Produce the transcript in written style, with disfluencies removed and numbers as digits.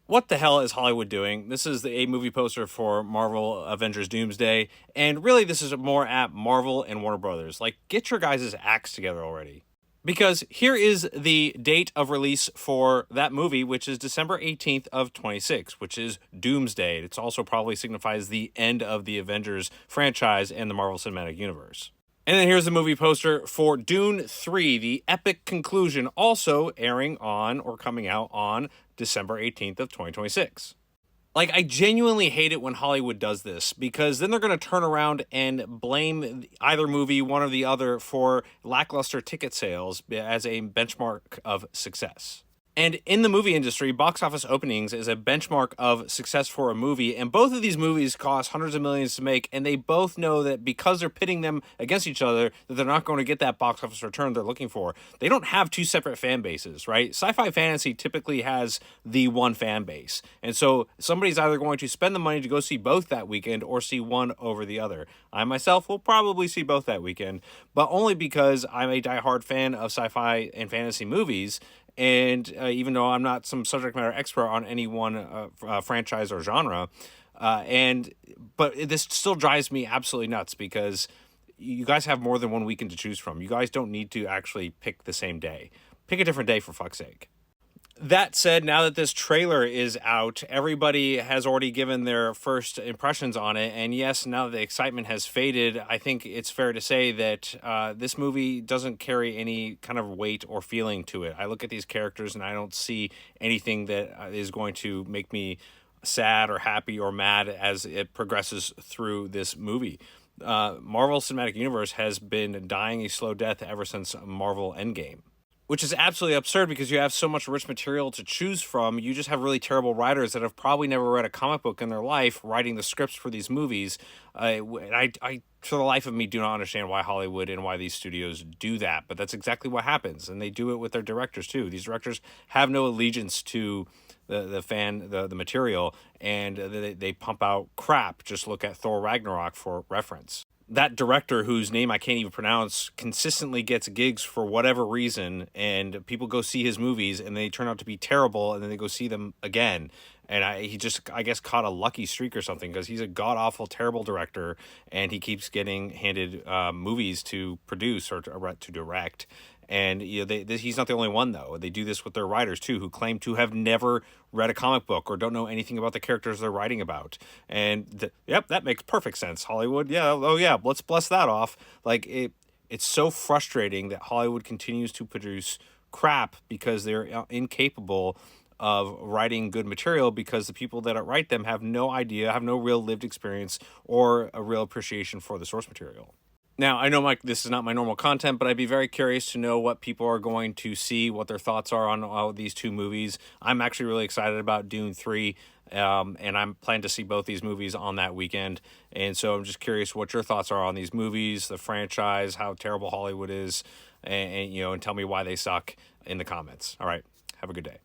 What the hell is Hollywood doing? This is a movie poster for Marvel Avengers Doomsday, and really this is more at Marvel and Warner Brothers. Like, get your guys' acts together already. Because here is the date of release for that movie, which is December 18th of 26, which is Doomsday. It's also probably signifies the end of the Avengers franchise and the Marvel Cinematic Universe. And then here's the movie poster for Dune 3, the epic conclusion, also airing on or coming out on December 18th of 2026. Like, I genuinely hate it when Hollywood does this, because then they're going to turn around and blame either movie, one or the other, for lackluster ticket sales as a benchmark of success. And in the movie industry, box office openings is a benchmark of success for a movie. And both of these movies cost hundreds of millions to make. And they both know that because they're pitting them against each other, that they're not going to get that box office return they're looking for. They don't have two separate fan bases, right? Sci-fi fantasy typically has the one fan base. And so somebody's either going to spend the money to go see both that weekend or see one over the other. I myself will probably see both that weekend, but only because I'm a diehard fan of sci-fi and fantasy movies. And even though I'm not some subject matter expert on any one franchise or genre, but this still drives me absolutely nuts because you guys have more than one weekend to choose from. You guys don't need to actually pick the same day. Pick a different day, for fuck's sake. That said, now that this trailer is out, everybody has already given their first impressions on it. And yes, now that the excitement has faded, I think it's fair to say that this movie doesn't carry any kind of weight or feeling to it. I look at these characters and I don't see anything that is going to make me sad or happy or mad as it progresses through this movie. Marvel Cinematic Universe has been dying a slow death ever since Marvel Endgame, which is absolutely absurd because you have so much rich material to choose from. You just have really terrible writers that have probably never read a comic book in their life writing the scripts for these movies. I, for the life of me, do not understand why Hollywood and why these studios do that. But that's exactly what happens. And they do it with their directors, too. These directors have no allegiance to the material, and they pump out crap. Just look at Thor Ragnarok for reference. That director, whose name I can't even pronounce, consistently gets gigs for whatever reason, and people go see his movies and they turn out to be terrible, and then they go see them again. And he just, I guess, caught a lucky streak or something, because he's a god-awful, terrible director, and he keeps getting handed movies to produce or to direct. And he's not the only one, though. They do this with their writers, too, who claim to have never read a comic book or don't know anything about the characters they're writing about. And, yep, that makes perfect sense, Hollywood. Yeah, oh, yeah, let's bless that off. Like, it's so frustrating that Hollywood continues to produce crap because they're incapable of writing good material, because the people that write them have no idea, have no real lived experience or a real appreciation for the source material. Now, I know, Mike, this is not my normal content, but I'd be very curious to know what people are going to see, what their thoughts are on all these two movies. I'm actually really excited about Dune 3, and I'm planning to see both these movies on that weekend. And so I'm just curious what your thoughts are on these movies, the franchise, how terrible Hollywood is, and tell me why they suck in the comments. All right, have a good day.